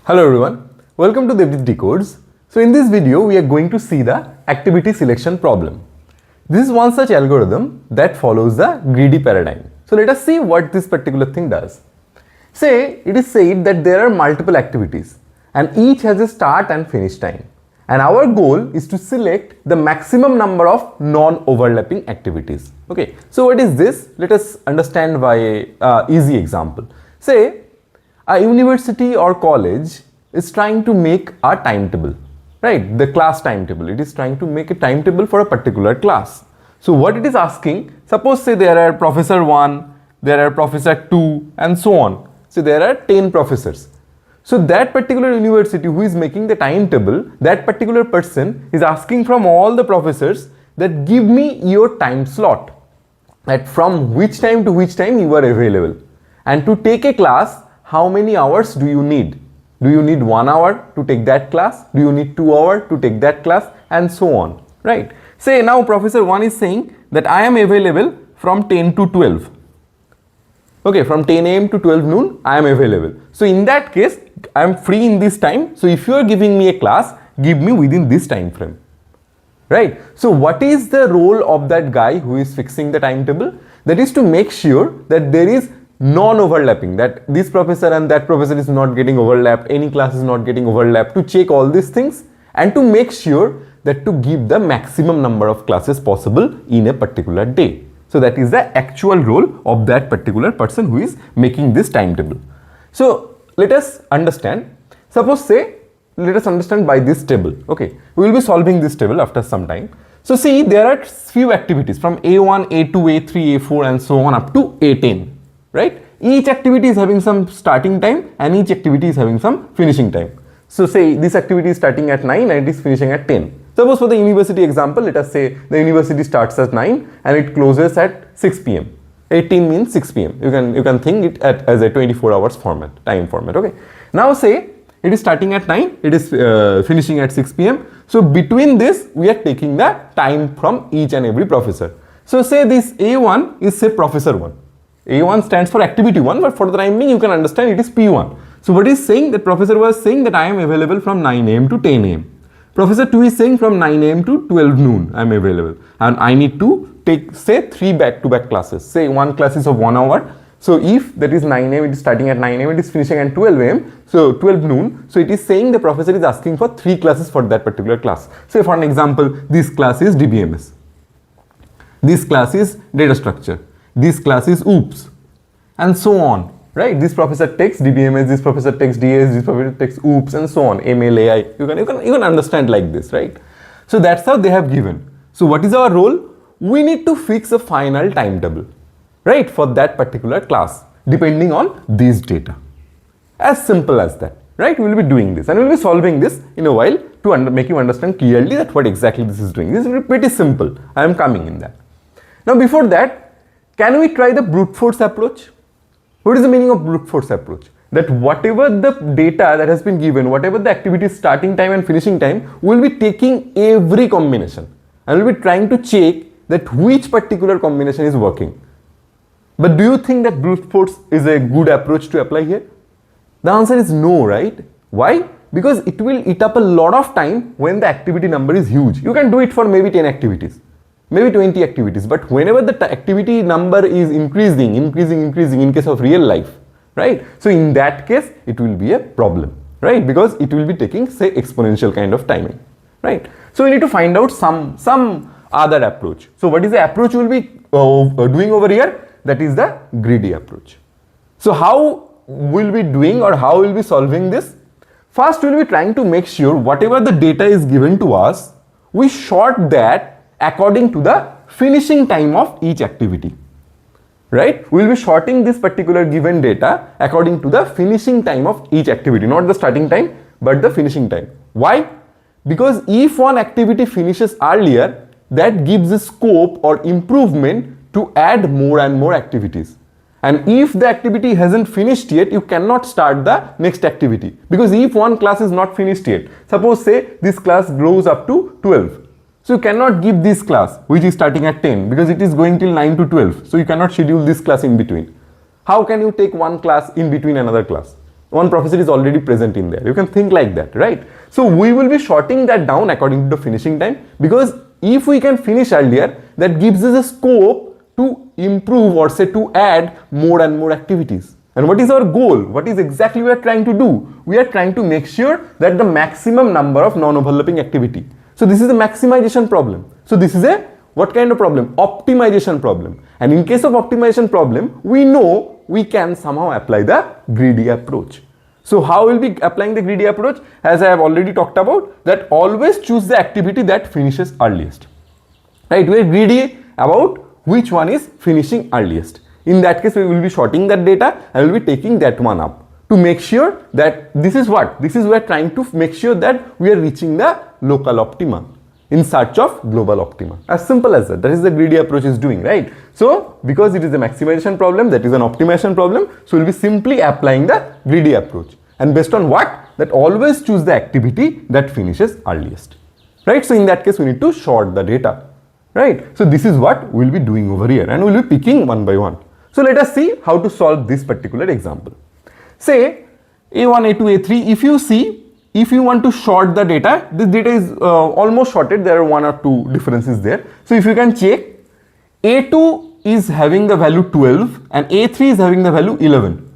Hello everyone, welcome to debjitdecodes. So in this video we are going to see the activity selection problem. This is one such algorithm that follows the greedy paradigm. So let us see what this particular thing does. Say it is said that there are multiple activities and each has a start and finish time. And our goal is to select the maximum number of non-overlapping activities. Okay, so what is this? Let us understand by an easy example. Say a university or college is trying to make a timetable, right? The class timetable. It is trying to make a timetable for a particular class. So what it is asking, suppose say there are professor 1, there are professor 2 and so on. So there are 10 professors. So that particular university who is making the timetable, that particular person is asking from all the professors that give me your time slot, that from which time to which time you are available. And to take a class, how many hours do you need? Do you need 1 hour to take that class? Do you need 2 hours to take that class? And so on, right? Say now professor 1 is saying that I am available from 10 to 12. Okay, from 10 am to 12 noon, I am available. So in that case, I am free in this time. So if you are giving me a class, give me within this time frame, right? So what is the role of that guy who is fixing the timetable? That is to make sure that there is non-overlapping, that this professor and that professor is not getting overlapped, any class is not getting overlapped, to check all these things and to make sure that to give the maximum number of classes possible in a particular day. So that is the actual role of that particular person who is making this timetable. So let us understand, suppose say, let us understand by this table. Okay, we will be solving this table after some time. So see, there are few activities from A1, A2, A3, A4 and so on up to A10, right? Each activity is having some starting time and each activity is having some finishing time. So say this activity is starting at 9 and it is finishing at 10. Suppose for the university example, let us say the university starts at 9 and it closes at 6 p.m. 18 means 6 p.m. You can think it as a 24 hours format, time format. Okay. Now say it is starting at 9, it is finishing at 6 p.m. So between this, we are taking the time from each and every professor. So say this A1 is say professor 1. A1 stands for activity 1, but for the time being you can understand it is P1. So what is saying, that professor was saying that I am available from 9 am to 10 am. Professor 2 is saying from 9 am to 12 noon I am available and I need to take say 3 back-to-back classes. Say one class is of 1 hour. So if that is 9 am, it is starting at 9 am, it is finishing at 12 am, so 12 noon. So it is saying the professor is asking for 3 classes for that particular class. Say for an example, this class is DBMS. This class is data structure. This class is OOPS and so on, right? This professor takes DBMS, this professor takes DS, this professor takes OOPS and so on, ML, AI. You can understand like this, right? So that's how they have given. So what is our role? We need to fix a final timetable, right, for that particular class depending on this data. As simple as that, right? We will be doing this and we will be solving this in a while to make you understand clearly that what exactly this is doing. This is pretty simple. I am coming in that. Now before that, can we try the brute force approach? What is the meaning of brute force approach? That whatever the data that has been given, whatever the activity starting time and finishing time, we will be taking every combination and we will be trying to check that which particular combination is working. But do you think that brute force is a good approach to apply here? The answer is no, right? Why? Because it will eat up a lot of time when the activity number is huge. You can do it for maybe 10 activities. Maybe 20 activities, but whenever the activity number is increasing in case of real life, right? So in that case, it will be a problem, right? Because it will be taking say exponential kind of timing, right? So we need to find out some other approach. So what is the approach we will be doing over here? That is the greedy approach. So how will we be doing or how will we be solving this? First, we will be trying to make sure whatever the data is given to us, we sort that according to the finishing time of each activity, right? We will be sorting this particular given data according to the finishing time of each activity, not the starting time, but the finishing time. Why? Because if one activity finishes earlier, that gives a scope or improvement to add more and more activities. And if the activity hasn't finished yet, you cannot start the next activity. Because if one class is not finished yet, suppose say this class grows up to 12. So you cannot give this class which is starting at 10 because it is going till 9 to 12. So you cannot schedule this class in between. How can you take one class in between another class? One professor is already present in there. You can think like that, right? So we will be shorting that down according to the finishing time, because if we can finish earlier, that gives us a scope to improve or say to add more and more activities. And what is our goal? What is exactly we are trying to do? We are trying to make sure that the maximum number of non-overlapping activity. So this is a maximization problem. So this is a what kind of problem? Optimization problem. And in case of optimization problem, we know we can somehow apply the greedy approach. So how will we be applying the greedy approach? As I have already talked about, that always choose the activity that finishes earliest. Right? We are greedy about which one is finishing earliest. In that case, we will be shorting that data and we will be taking that one up to make sure that this is what? This is we are trying to make sure that we are reaching the local optima in search of global optima. As simple as that. That is the greedy approach is doing, right? So because it is a maximization problem, that is an optimization problem, so we'll be simply applying the greedy approach. And based on what? That always choose the activity that finishes earliest. Right? So in that case, we need to short the data. Right? So this is what we'll be doing over here, and we'll be picking one by one. So let us see how to solve this particular example. Say A1, A2, A3, if you see, if you want to short the data, this data is almost shorted. There are one or two differences there. So if you can check, A2 is having the value 12 and A3 is having the value 11.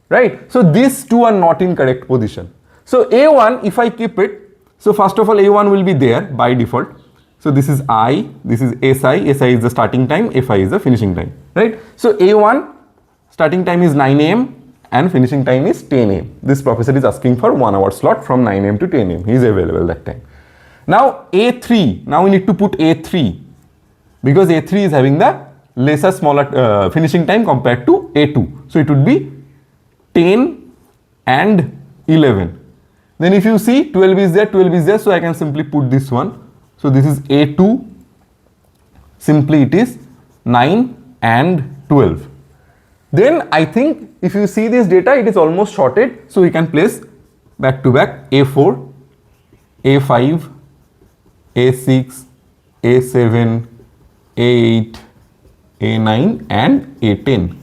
Right? So these two are not in correct position. So A1, if I keep it, so first of all A1 will be there by default. So this is I, this is SI, SI is the starting time, FI is the finishing time. Right? So A1 starting time is 9 AM and finishing time is 10 AM. This professor is asking for 1 hour slot from 9 AM to 10 AM. He is available that time. Now A3, now we need to put A3 because A3 is having the lesser smaller finishing time compared to A2. So it would be 10 and 11. Then if you see 12 is there, so I can simply put this one. So this is A2, simply it is 9 and 12. Then I think if you see this data, it is almost shorted. So we can place back to back A4, A5, A6, A7, A8, A9 and A10.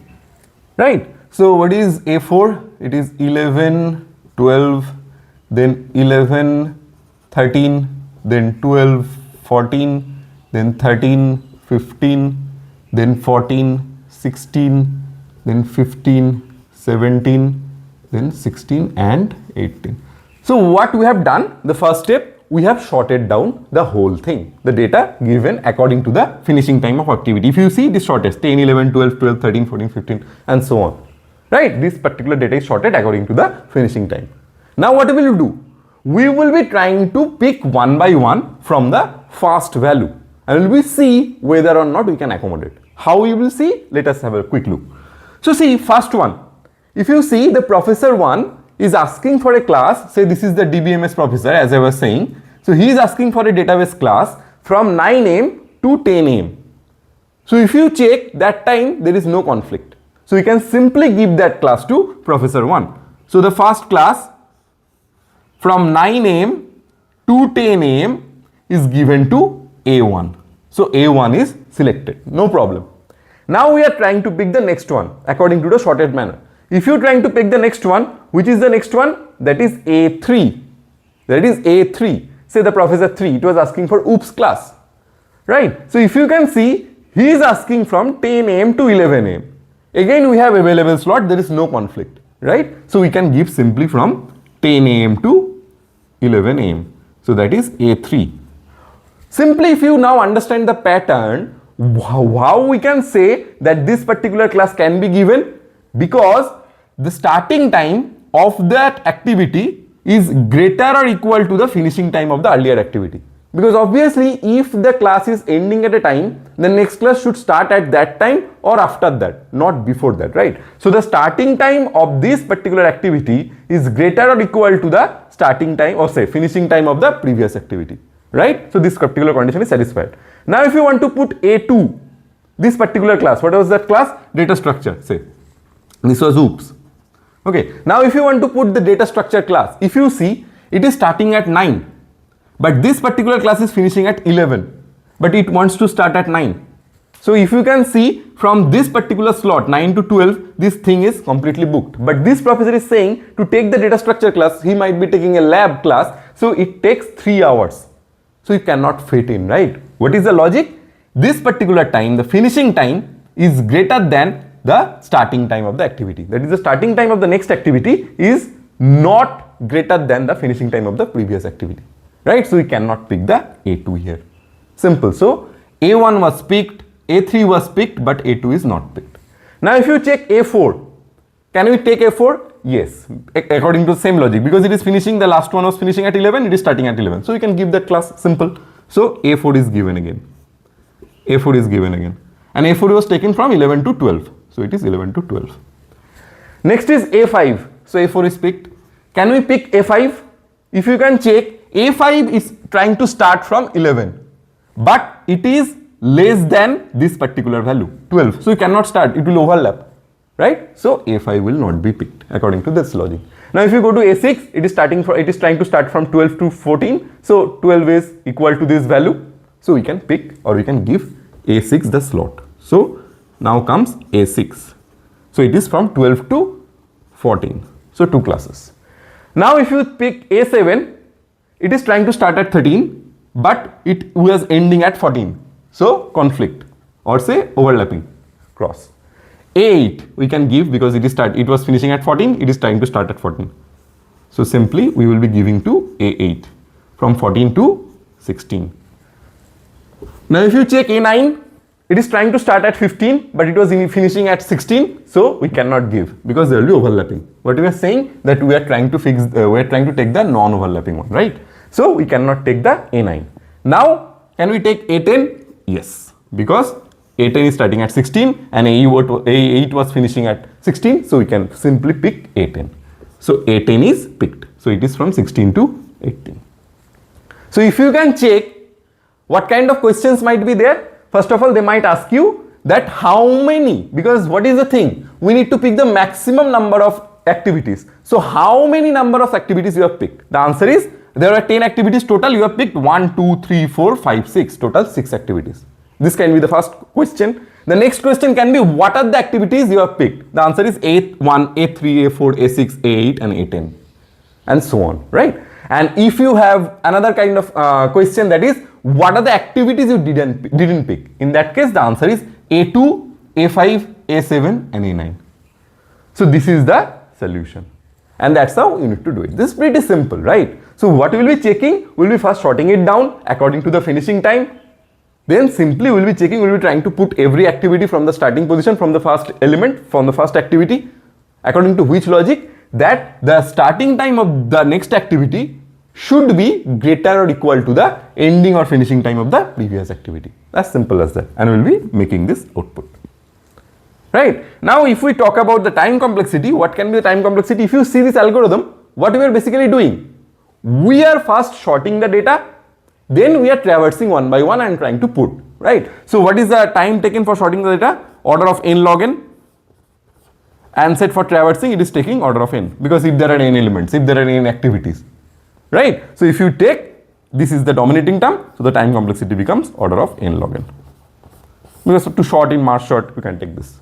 Right? So what is A4? It is 11, 12, then 11, 13, then 12, 14, then 13, 15, then 14, 16, then 15, 17, then 16 and 18. So what we have done, the first step, we have shorted down the whole thing, the data given according to the finishing time of activity. If you see this shortest 10, 11, 12, 12, 13, 14, 15 and so on. Right? This particular data is shorted according to the finishing time. Now what will you do? We will be trying to pick one by one from the first value and we will see whether or not we can accommodate. How we will see? Let us have a quick look. So see, first one, if you see the professor 1 is asking for a class, say this is the DBMS professor as I was saying. So he is asking for a database class from 9 AM to 10 AM. So if you check that time, there is no conflict. So you can simply give that class to professor 1. So the first class from 9 AM to 10 AM is given to A1. So A1 is selected, no problem. Now we are trying to pick the next one according to the shorted manner. If you are trying to pick the next one, which is the next one? That is A3. That is A3. Say the professor 3, it was asking for OOPS class. Right? So if you can see, he is asking from 10 AM to 11 AM. Again we have available slot, there is no conflict. Right? So we can give simply from 10 AM to 11 AM. So that is A3. Simply if you now understand the pattern, how we can say that this particular class can be given, because the starting time of that activity is greater or equal to the finishing time of the earlier activity. Because obviously if the class is ending at a time, the next class should start at that time or after that, not before that, right? So the starting time of this particular activity is greater or equal to the starting time or say finishing time of the previous activity. Right? So this particular condition is satisfied. Now if you want to put A2, this particular class, what was that class? Data structure, say. This was OOPS. Okay. Now if you want to put the data structure class, if you see, it is starting at 9. But this particular class is finishing at 11. But it wants to start at 9. So if you can see from this particular slot 9 to 12, this thing is completely booked. But this professor is saying to take the data structure class, he might be taking a lab class, so it takes 3 hours. So you cannot fit in, right? What is the logic? This particular time, the finishing time is greater than the starting time of the activity. That is, the starting time of the next activity is not greater than the finishing time of the previous activity, right? So we cannot pick the A2 here. Simple. So A1 was picked, A3 was picked, but A2 is not picked. Now if you check A4, can we take A4? Yes, according to the same logic, because it is finishing, the last one was finishing at 11, it is starting at 11. So you can give that class, simple. So A4 is given again. A4 is given again. And A4 was taken from 11 to 12. So it is 11 to 12. Next is A5. So A4 is picked. Can we pick A5? If you can check, A5 is trying to start from 11. But it is less than this particular value, 12. So you cannot start, it will overlap. Right? So A5 will not be picked according to this logic. Now if you go to A6, it is trying to start from 12 to 14. So 12 is equal to this value. So we can pick, or we can give A6 the slot. So now comes A6. So it is from 12 to 14. So 2 classes. Now if you pick A7, it is trying to start at 13, but it was ending at 14. So conflict, or say overlapping, cross. A8 we can give because it was finishing at 14, it is trying to start at 14. So simply we will be giving to A8 from 14 to 16. Now if you check A9, it is trying to start at 15, but it was finishing at 16. So we cannot give because there will be overlapping. What we are saying that we are trying to take the non-overlapping one, right? So we cannot take the A9. Now can we take A10? Yes, because A10 is starting at 16 and A8 was finishing at 16. So we can simply pick A10. So A10 is picked. So it is from 16 to 18. So if you can check what kind of questions might be there. First of all, they might ask you that how many, because what is the thing? We need to pick the maximum number of activities. So how many number of activities you have picked? The answer is there are 10 activities total. You have picked 1, 2, 3, 4, 5, 6. Total 6 activities. This can be the first question. The next question can be what are the activities you have picked? The answer is A1, A3, A4, A6, A8 and A10 and so on, right? And if you have another kind of question, that is what are the activities you didn't pick? In that case, the answer is A2, A5, A7 and A9. So this is the solution. And that's how you need to do it. This is pretty simple, right? So what we will be checking, we will be first sorting it down according to the finishing time. Then simply we will be checking, we will be trying to put every activity from the starting position, from the first element, from the first activity, according to which logic, that the starting time of the next activity should be greater or equal to the ending or finishing time of the previous activity. As simple as that. And we will be making this output. Right? Now if we talk about the time complexity, what can be the time complexity? If you see this algorithm, what we are basically doing? We are first sorting the data, then we are traversing one by one and trying to put, right? So what is the time taken for sorting the data? Order of n log n. And set for traversing, it is taking order of n, because if there are n elements, if there are n activities, right? So if you take, this is the dominating term, so the time complexity becomes order of n log n. Because to sort in mass sort, you can take this,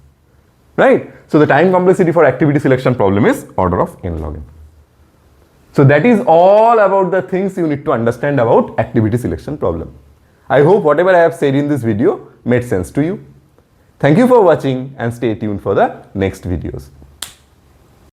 right? So the time complexity for activity selection problem is order of n log n. So that is all about the things you need to understand about activity selection problem. I hope whatever I have said in this video made sense to you. Thank you for watching and stay tuned for the next videos.